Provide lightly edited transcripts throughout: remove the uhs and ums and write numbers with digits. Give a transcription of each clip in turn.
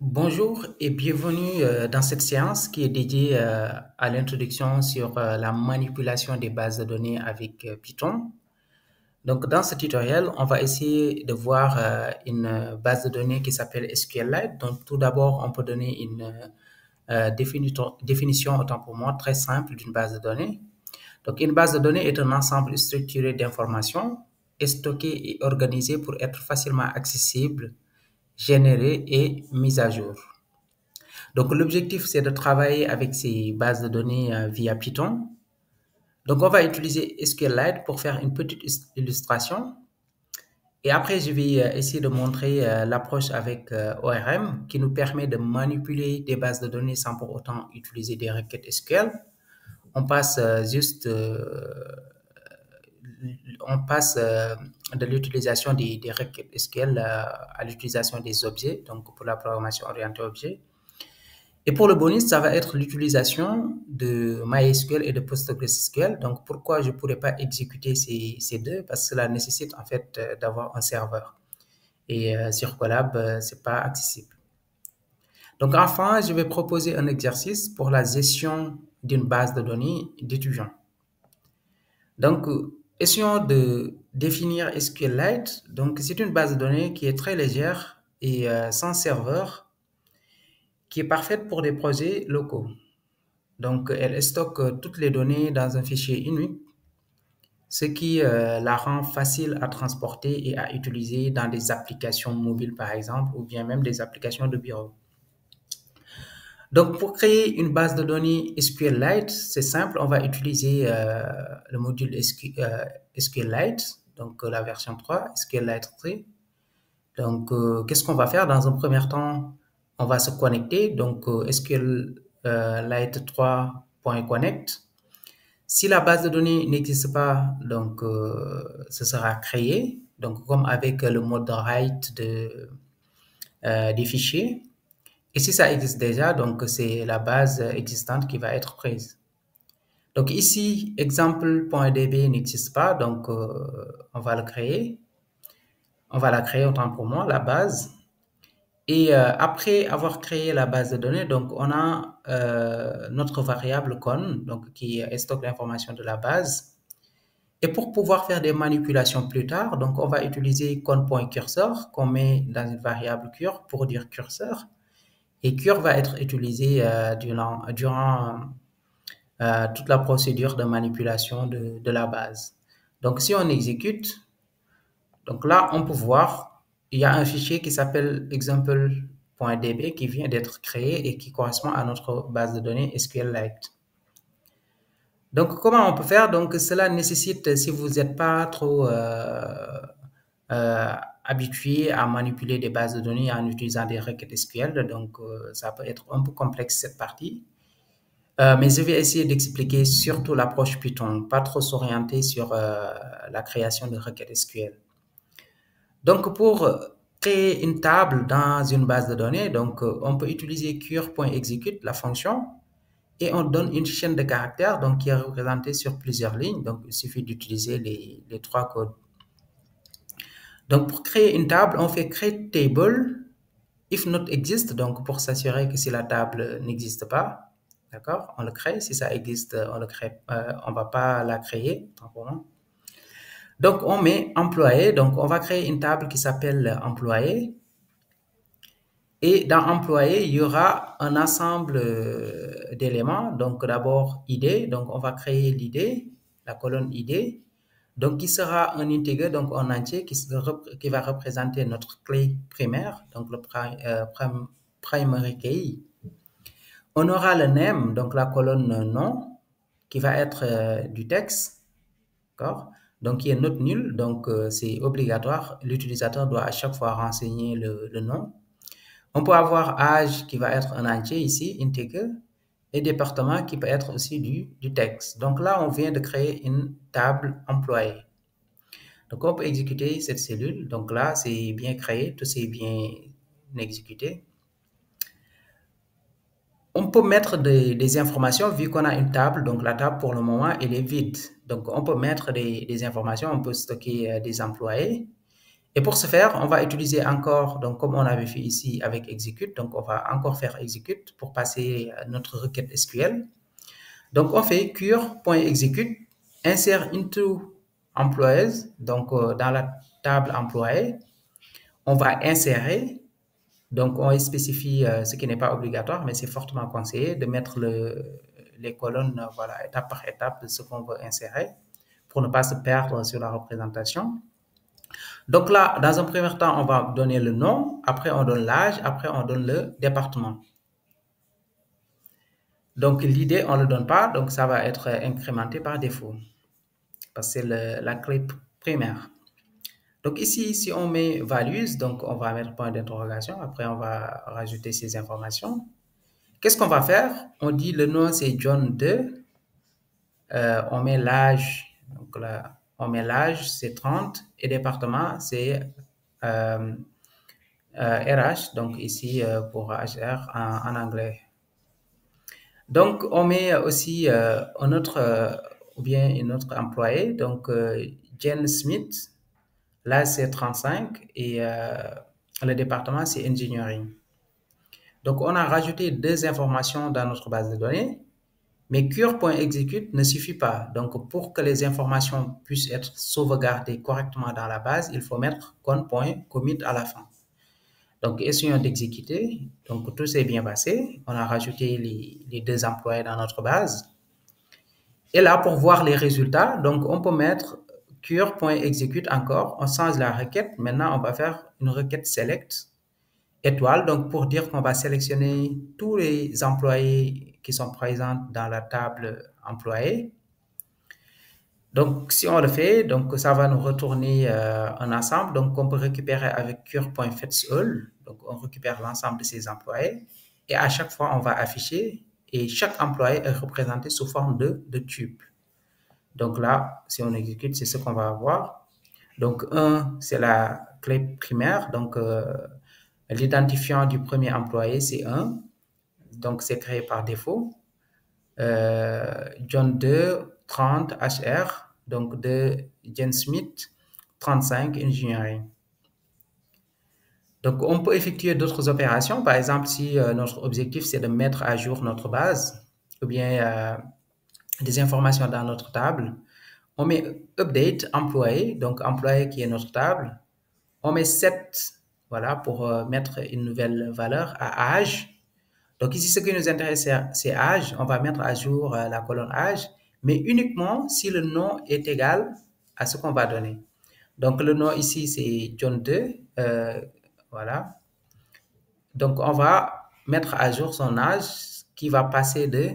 Bonjour et bienvenue dans cette séance qui est dédiée à l'introduction sur la manipulation des bases de données avec Python. Donc, dans ce tutoriel, on va essayer de voir une base de données qui s'appelle SQLite. Donc, tout d'abord, on peut donner une définition, autant pour moi, très simple d'une base de données. Donc, une base de données est un ensemble structuré d'informations stockées et organisées pour être facilement accessible, générées et mises à jour. Donc, l'objectif, c'est de travailler avec ces bases de données via Python. Donc, on va utiliser SQLite pour faire une petite illustration. Et après, je vais essayer de montrer l'approche avec ORM qui nous permet de manipuler des bases de données sans pour autant utiliser des requêtes SQL. On passe de l'utilisation des requêtes SQL à l'utilisation des objets, donc pour la programmation orientée objet. Et pour le bonus, ça va être l'utilisation de MySQL et de PostgreSQL. Donc, pourquoi je ne pourrais pas exécuter ces deux? Parce que cela nécessite en fait d'avoir un serveur. Et sur Colab, ce n'est pas accessible. Donc, enfin, je vais proposer un exercice pour la gestion d'une base de données d'étudiants. Donc, essayons de définir SQLite. Donc, c'est une base de données qui est très légère et sans serveur, qui est parfaite pour des projets locaux. Donc, elle stocke toutes les données dans un fichier unique, ce qui la rend facile à transporter et à utiliser dans des applications mobiles, par exemple, ou bien même des applications de bureau. Donc, pour créer une base de données SQLite, c'est simple, on va utiliser le module SQLite, donc la version 3, SQLite 3. Donc, qu'est-ce qu'on va faire? Dans un premier temps, on va se connecter, donc SQLite 3.connect. Si la base de données n'existe pas, donc ce sera créé, donc comme avec le mode write des fichiers. Et si ça existe déjà, donc c'est la base existante qui va être prise. Donc ici, exemple.db n'existe pas, donc on va le créer. On va la créer autant pour moi, la base. Et après avoir créé la base de données, donc on a notre variable con, donc qui stocke l'information de la base. Et pour pouvoir faire des manipulations plus tard, donc on va utiliser con.cursor qu'on met dans une variable cure pour dire curseur. Et cure va être utilisé durant toute la procédure de manipulation de la base. Donc si on exécute, donc là on peut voir, il y a un fichier qui s'appelle example.db qui vient d'être créé et qui correspond à notre base de données SQLite. Donc, comment on peut faire? Donc, cela nécessite, si vous n'êtes pas trop euh, habitué à manipuler des bases de données en utilisant des requêtes SQL, donc ça peut être un peu complexe cette partie. Mais je vais essayer d'expliquer surtout l'approche Python, pas trop s'orienter sur la création de requêtes SQL. Donc, pour créer une table dans une base de données, donc on peut utiliser cure.execute, la fonction, et on donne une chaîne de caractères donc, qui est représentée sur plusieurs lignes. Donc, il suffit d'utiliser les trois codes. Donc, pour créer une table, on fait create table if not exist, donc pour s'assurer que si la table n'existe pas, d'accord, on le crée. Si ça existe, on le crée, on va pas la créer, simplement. Donc, on met employé, donc on va créer une table qui s'appelle employé. Et dans employé, il y aura un ensemble d'éléments. Donc, d'abord, ID. Donc, on va créer l'ID, la colonne ID. Donc, qui sera un integer, donc un entier qui va représenter notre clé primaire, donc le primary key. On aura le name, donc la colonne nom, qui va être du texte. D'accord? Donc, qui est not nul. Donc, c'est obligatoire. L'utilisateur doit à chaque fois renseigner le nom. On peut avoir âge qui va être un entier ici, integer, et département qui peut être aussi du texte. Donc là, on vient de créer une table employé. Donc on peut exécuter cette cellule. Donc là, c'est bien créé, tout c'est bien exécuté. On peut mettre des informations vu qu'on a une table. Donc la table pour le moment, elle est vide. Donc on peut mettre des informations, on peut stocker des employés. Et pour ce faire, on va utiliser encore, donc comme on avait fait ici avec execute, donc on va encore faire execute pour passer notre requête SQL. Donc on fait cure.execute, insert into employees, donc dans la table employé, on va insérer, donc on spécifie ce qui n'est pas obligatoire, mais c'est fortement conseillé de mettre les colonnes, voilà, étape par étape de ce qu'on veut insérer pour ne pas se perdre sur la représentation. Donc là, dans un premier temps, on va donner le nom, après on donne l'âge, après on donne le département. Donc l'idée, on ne le donne pas, donc ça va être incrémenté par défaut, parce que c'est la clé primaire. Donc ici, si on met values, donc on va mettre point d'interrogation, après on va rajouter ces informations. Qu'est-ce qu'on va faire? On dit le nom c'est John 2, on met l'âge, donc là, on met l'âge c'est 30 et département c'est RH, donc ici pour HR en anglais. Donc, on met aussi un autre ou bien une autre employée, donc Jen Smith, là c'est 35 et le département c'est Engineering. Donc, on a rajouté deux informations dans notre base de données, mais cure.execute ne suffit pas. Donc, pour que les informations puissent être sauvegardées correctement dans la base, il faut mettre con.commit à la fin. Donc, essayons d'exécuter. Donc, tout s'est bien passé. On a rajouté les deux employés dans notre base. Et là, pour voir les résultats, donc on peut mettre cure.execute encore. On change la requête. Maintenant, on va faire une requête select étoile. Donc, pour dire qu'on va sélectionner tous les employés qui sont présents dans la table employés. Donc, si on le fait, donc ça va nous retourner un ensemble. Donc, on peut récupérer avec cure.fetchAll. Donc, on récupère l'ensemble de ces employés. Et à chaque fois, on va afficher. Et chaque employé est représenté sous forme de tuple. Donc là, si on exécute, c'est ce qu'on va avoir. Donc, 1, c'est la clé primaire. Donc, l'identifiant du premier employé, c'est 1. Donc, c'est créé par défaut. John 2, 30, HR. Donc, de Jen Smith, 35, Engineering. Donc, on peut effectuer d'autres opérations. Par exemple, si notre objectif, c'est de mettre à jour notre base ou bien des informations dans notre table, on met update employé, donc employé qui est notre table. On met set, voilà, pour mettre une nouvelle valeur à âge. Donc ici, ce qui nous intéresse, c'est âge. On va mettre à jour la colonne âge, mais uniquement si le nom est égal à ce qu'on va donner. Donc le nom ici, c'est John 2. Voilà. Donc on va mettre à jour son âge qui va passer de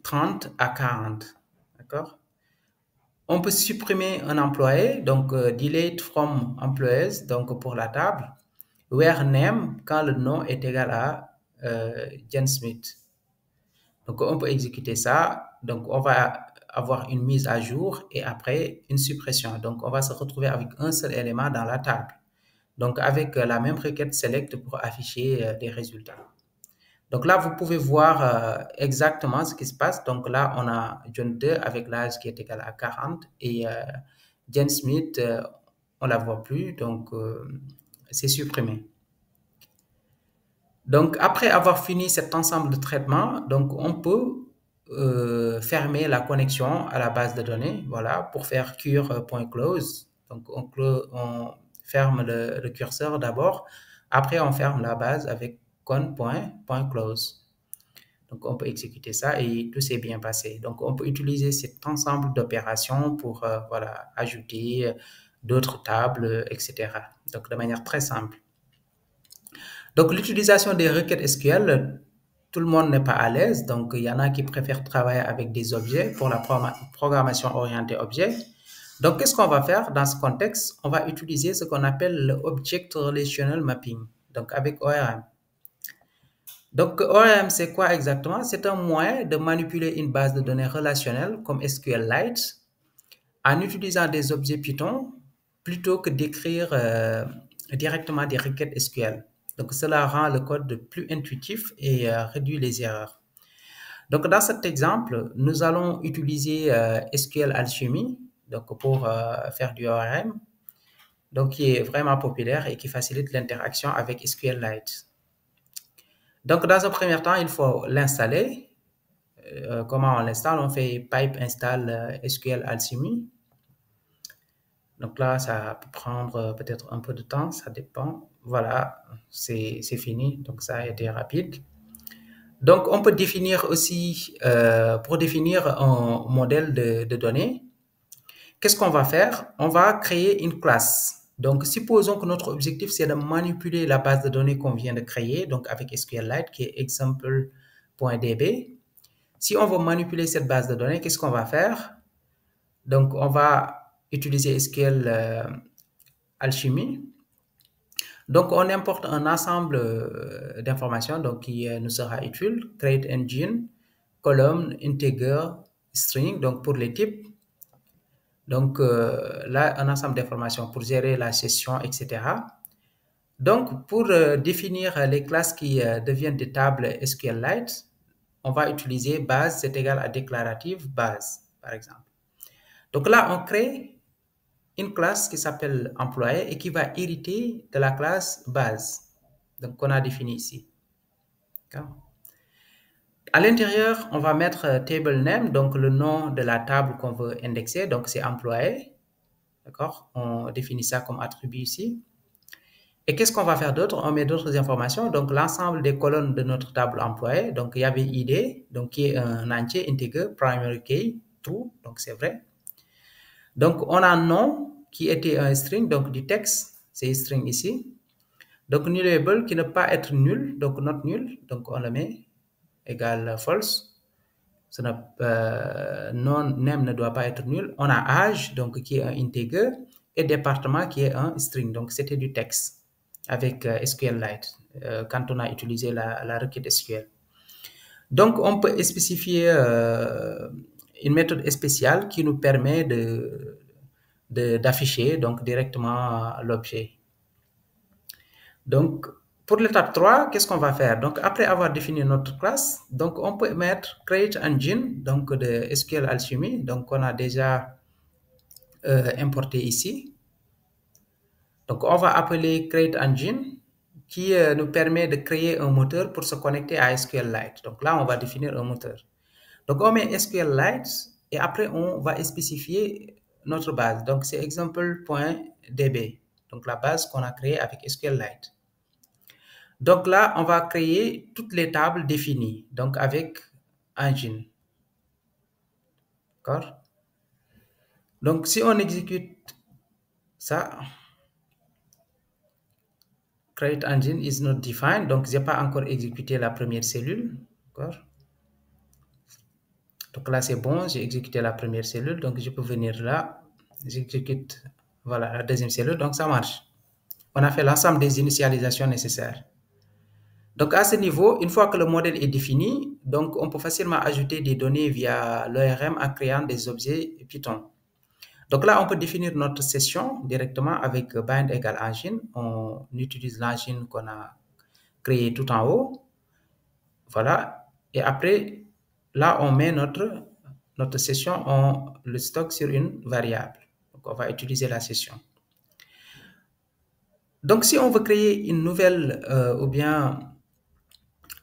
30 à 40. D'accord? On peut supprimer un employé, donc delete from employees, donc pour la table, where name quand le nom est égal à Jen Smith. Donc on peut exécuter ça, donc on va avoir une mise à jour et après une suppression. Donc on va se retrouver avec un seul élément dans la table. Donc avec la même requête select pour afficher les résultats. Donc là, vous pouvez voir exactement ce qui se passe. Donc là, on a John 2 avec l'âge qui est égal à 40 et Jen Smith, on ne la voit plus, donc c'est supprimé. Donc après avoir fini cet ensemble de traitements, donc on peut fermer la connexion à la base de données, voilà, pour faire cure.close. Donc on ferme le curseur d'abord, après on ferme la base avec con.close. Donc, on peut exécuter ça et tout s'est bien passé. Donc, on peut utiliser cet ensemble d'opérations pour voilà, ajouter d'autres tables, etc. Donc, de manière très simple. Donc, l'utilisation des requêtes SQL, tout le monde n'est pas à l'aise. Donc, il y en a qui préfèrent travailler avec des objets pour la programmation orientée objet. Donc, qu'est-ce qu'on va faire dans ce contexte? On va utiliser ce qu'on appelle le Object Relational Mapping, donc avec ORM. Donc, ORM, c'est quoi exactement? C'est un moyen de manipuler une base de données relationnelle comme SQLite en utilisant des objets Python plutôt que d'écrire directement des requêtes SQL. Donc, cela rend le code plus intuitif et réduit les erreurs. Donc, dans cet exemple, nous allons utiliser SQL Alchemy donc pour faire du ORM. donc qui est vraiment populaire et qui facilite l'interaction avec SQLite. Donc, dans un premier temps, il faut l'installer. Comment on l'installe? On fait pipe install SQL Alchemy. Donc là, ça peut prendre peut-être un peu de temps, ça dépend. Voilà, c'est fini, donc ça a été rapide. Donc, on peut définir aussi, pour définir un modèle de données, qu'est-ce qu'on va faire? On va créer une classe. Donc, supposons que notre objectif, c'est de manipuler la base de données qu'on vient de créer, donc avec SQLite, qui est example.db. Si on veut manipuler cette base de données, qu'est-ce qu'on va faire? Donc, on va utiliser SQL Alchemy. Donc, on importe un ensemble d'informations donc, qui nous sera utile. Create engine, column, integer, string, donc pour les types. Donc, là, un ensemble d'informations pour gérer la session, etc. Donc, pour définir les classes qui deviennent des tables SQLite, on va utiliser base, c'est égal à déclarative base, par exemple. Donc là, on crée une classe qui s'appelle employé et qui va hériter de la classe base, donc qu'on a définie ici. À l'intérieur, on va mettre table name, donc le nom de la table qu'on veut indexer, donc c'est employé. D'accord? On définit ça comme attribut ici. Et qu'est-ce qu'on va faire d'autre? On met d'autres informations, donc l'ensemble des colonnes de notre table employé. Donc il y avait id, donc qui est un entier integer, primary key, true, donc c'est vrai. Donc on a nom qui était un string, donc du texte, c'est string ici. Donc nullable qui ne peut pas être nul, donc not nul, donc on le met égal false. Non name ne doit pas être nul. On a âge, donc qui est un integer, et département qui est un string, donc c'était du texte avec SQLite quand on a utilisé la requête SQL. Donc on peut spécifier une méthode spéciale qui nous permet d'afficher donc directement l'objet. Donc, pour l'étape 3, qu'est-ce qu'on va faire? Donc, après avoir défini notre classe, donc on peut mettre create engine, donc de SQL Alchemy, donc on a déjà importé ici. Donc, on va appeler create engine qui nous permet de créer un moteur pour se connecter à SQLite. Donc là, on va définir un moteur. Donc, on met SQLite et après, on va spécifier notre base. Donc, c'est example.db, donc la base qu'on a créée avec SQLite. Donc là, on va créer toutes les tables définies, donc avec engine. D'accord? Donc, si on exécute ça, create engine is not defined, donc je n'ai pas encore exécuté la première cellule. D'accord? Donc là, c'est bon, j'ai exécuté la première cellule, donc je peux venir là, j'exécute, voilà, la deuxième cellule, donc ça marche. On a fait l'ensemble des initialisations nécessaires. Donc, à ce niveau, une fois que le modèle est défini, donc on peut facilement ajouter des données via l'ORM en créant des objets Python. Donc là, on peut définir notre session directement avec bind égale engine. On utilise l'engine qu'on a créé tout en haut. Voilà. Et après, là, on met notre session, on le stocke sur une variable. Donc, on va utiliser la session. Donc, si on veut créer une nouvelle ou bien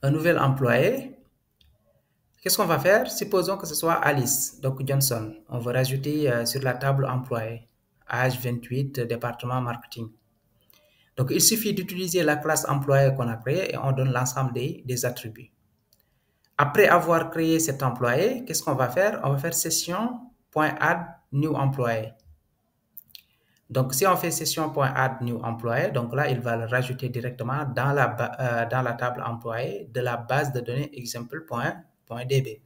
un nouvel employé, qu'est-ce qu'on va faire? Supposons que ce soit Alice, donc Johnson. On va rajouter sur la table employé, âge 28, département marketing. Donc, il suffit d'utiliser la classe employé qu'on a créée et on donne l'ensemble des attributs. Après avoir créé cet employé, qu'est-ce qu'on va faire? On va faire session.add new employé. Donc, si on fait session.add new employé, donc là, il va le rajouter directement dans la table employé de la base de données example.db.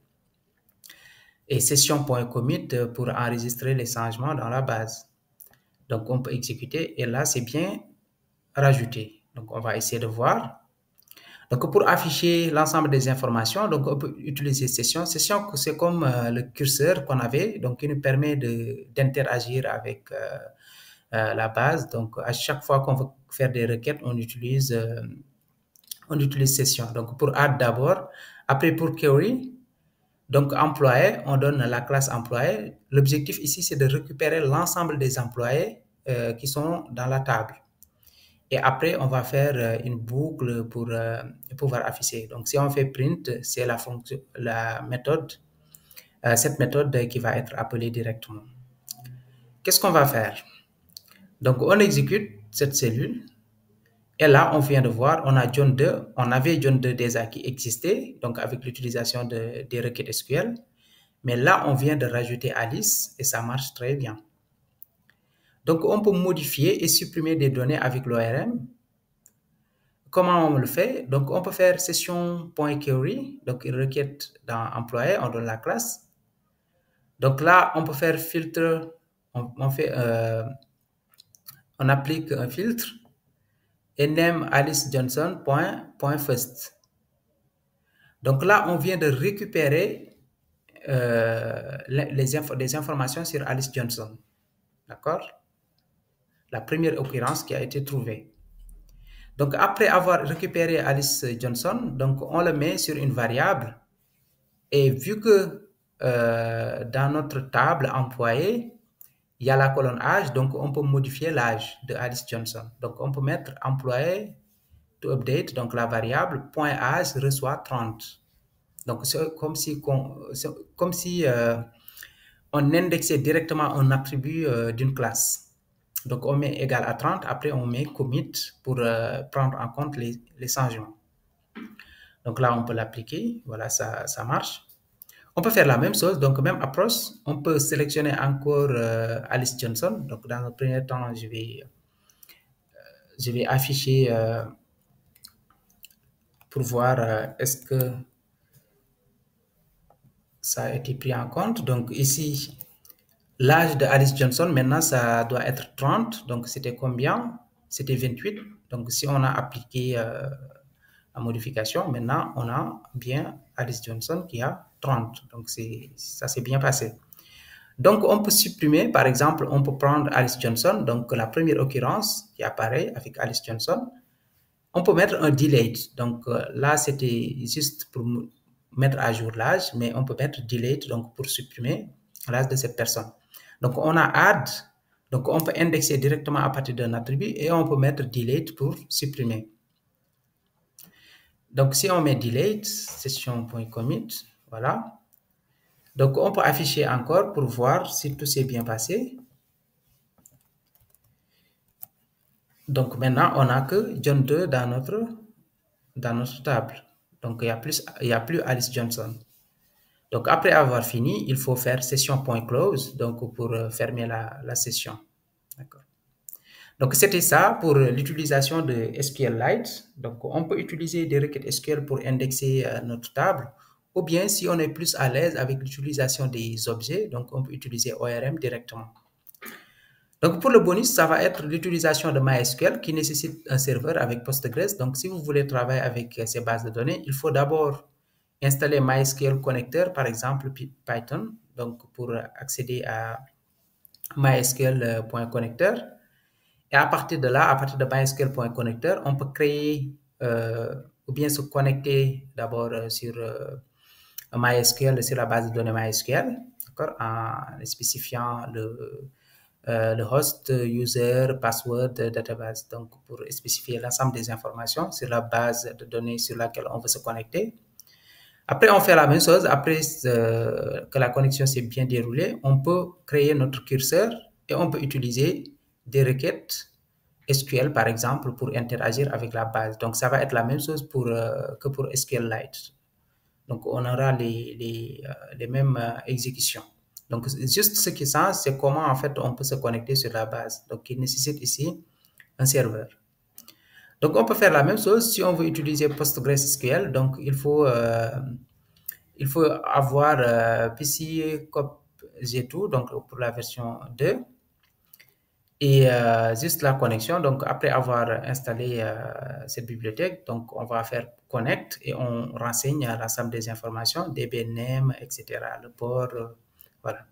Et session.commit pour enregistrer les changements dans la base. Donc, on peut exécuter et là, c'est bien rajouté. Donc, on va essayer de voir. Donc, pour afficher l'ensemble des informations, donc on peut utiliser session. Session, c'est comme le curseur qu'on avait, donc qui nous permet d'interagir avec la base. Donc, à chaque fois qu'on veut faire des requêtes, on utilise session. Donc, pour add d'abord, après pour query, donc employé, on donne la classe employé. L'objectif ici, c'est de récupérer l'ensemble des employés qui sont dans la table. Et après, on va faire une boucle pour pouvoir afficher. Donc, si on fait print, c'est la fonction, la méthode, cette méthode qui va être appelée directement. Qu'est-ce qu'on va faire? Donc, on exécute cette cellule. Et là, on vient de voir, on a John 2, on avait John 2 déjà qui existait, donc avec l'utilisation des requêtes SQL. Mais là, on vient de rajouter Alice et ça marche très bien. Donc, on peut modifier et supprimer des données avec l'ORM. Comment on le fait? Donc, on peut faire session.query, donc une requête dans employé, on donne la classe. Donc là, on peut faire filtre, on applique un filtre et name Alice Johnson point first. Donc là, on vient de récupérer des informations sur Alice Johnson. D'accord? La première occurrence qui a été trouvée. Donc après avoir récupéré Alice Johnson, donc on le met sur une variable. Et vu que dans notre table employée, il y a la colonne âge, donc on peut modifier l'âge de Alice Johnson. Donc on peut mettre employé to update, donc la variable point âge reçoit 30. Donc c'est comme si on indexait directement un attribut d'une classe. Donc on met égal à 30, après on met commit pour prendre en compte les changements. Donc là on peut l'appliquer, voilà, ça marche. On peut faire la même chose, donc même approche, on peut sélectionner encore Alice Johnson. Donc dans le premier temps, je vais afficher pour voir est-ce que ça a été pris en compte. Donc ici, l'âge de Alice Johnson, maintenant, ça doit être 30. Donc c'était combien? C'était 28. Donc si on a appliqué la modification, maintenant, on a bien Alice Johnson qui a 30. Donc ça s'est bien passé. Donc, on peut supprimer, par exemple, on peut prendre Alice Johnson, donc la première occurrence qui apparaît avec Alice Johnson. On peut mettre un delete. Donc là, c'était juste pour mettre à jour l'âge, mais on peut mettre delete donc pour supprimer l'âge de cette personne. Donc, on a add, donc on peut indexer directement à partir d'un attribut et on peut mettre delete pour supprimer. Donc, si on met delete, session.commit, voilà. Donc, on peut afficher encore pour voir si tout s'est bien passé. Donc, maintenant, on n'a que John 2 dans notre table. Donc, il n'y a plus Alice Johnson. Donc, après avoir fini, il faut faire session.close, donc pour fermer la session. D'accord. Donc, c'était ça pour l'utilisation de SQLite. Donc, on peut utiliser des requêtes SQL pour indexer notre table. Ou bien, si on est plus à l'aise avec l'utilisation des objets, donc on peut utiliser ORM directement. Donc, pour le bonus, ça va être l'utilisation de MySQL qui nécessite un serveur avec Postgres. Donc, si vous voulez travailler avec ces bases de données, il faut d'abord installer MySQL Connector, par exemple Python, donc pour accéder à MySQL.connector. Et à partir de là, à partir de MySQL.connector, on peut créer ou bien se connecter d'abord sur MySQL, sur la base de données MySQL, en spécifiant le host, user, password, database, donc pour spécifier l'ensemble des informations sur la base de données sur laquelle on veut se connecter. Après, on fait la même chose. Après que la connexion s'est bien déroulée, on peut créer notre curseur et on peut utiliser des requêtes SQL, par exemple, pour interagir avec la base. Donc, ça va être la même chose que pour SQLite. Donc, on aura les mêmes exécutions. Donc, juste ce qui change, c'est comment, en fait, on peut se connecter sur la base. Donc, il nécessite ici un serveur. Donc, on peut faire la même chose si on veut utiliser PostgreSQL. Donc, il faut avoir PC Cop G2, donc pour la version 2. Et juste la connexion. Donc, après avoir installé cette bibliothèque, donc on va faire connect et on renseigne l'ensemble des informations, dbname, etc., le port, voilà.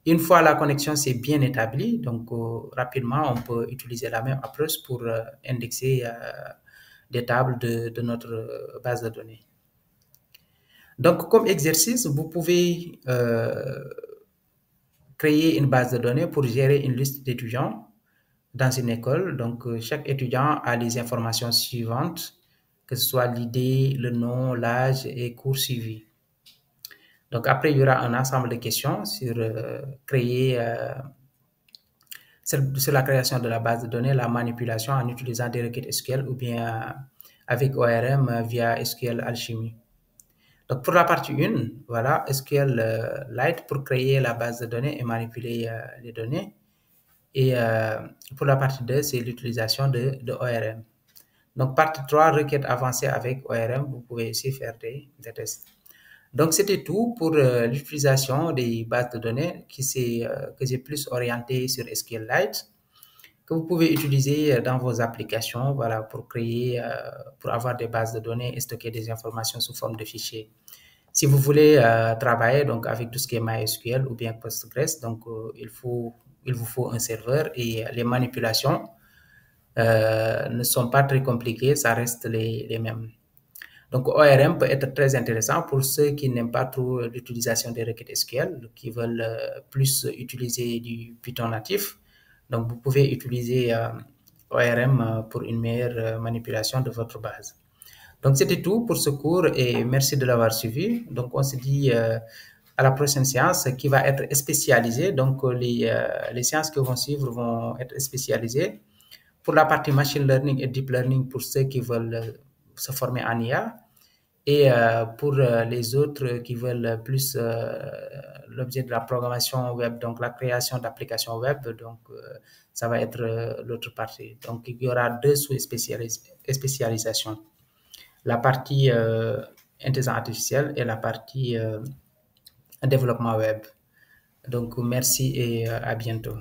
Une fois la connexion s'est bien établie, donc rapidement, on peut utiliser la même approche pour indexer des tables de notre base de données. Donc, comme exercice, vous pouvez créer une base de données pour gérer une liste d'étudiants. dans une école. Donc, chaque étudiant a les informations suivantes, que ce soit l'idée, le nom, l'âge et cours suivi. Donc, après, il y aura un ensemble de questions sur sur la création de la base de données, la manipulation en utilisant des requêtes SQL ou bien avec ORM via SQL Alchemy. Donc, pour la partie 1, voilà, SQL Lite pour créer la base de données et manipuler les données. Et pour la partie 2, c'est l'utilisation de ORM. Donc, partie 3, requêtes avancées avec ORM, vous pouvez aussi faire des tests. Donc, c'était tout pour l'utilisation des bases de données que j'ai plus orienté sur SQLite, que vous pouvez utiliser dans vos applications, voilà, pour créer, pour avoir des bases de données et stocker des informations sous forme de fichiers. Si vous voulez travailler donc avec tout ce qui est MySQL ou bien Postgres, donc il vous faut un serveur et les manipulations ne sont pas très compliquées, ça reste les mêmes. Donc, ORM peut être très intéressant pour ceux qui n'aiment pas trop l'utilisation des requêtes SQL, qui veulent plus utiliser du Python natif. Donc, vous pouvez utiliser ORM pour une meilleure manipulation de votre base. Donc, c'était tout pour ce cours et merci de l'avoir suivi. Donc, on se dit à la prochaine séance qui va être spécialisée. Donc, les séances qui vont suivre vont être spécialisées pour la partie machine learning et deep learning pour ceux qui veulent se former en IA. Et pour les autres qui veulent plus l'objet de la programmation web, donc la création d'applications web, donc ça va être l'autre partie. Donc il y aura deux sous-spécialisations. La partie intelligence artificielle et la partie développement web. Donc merci et à bientôt.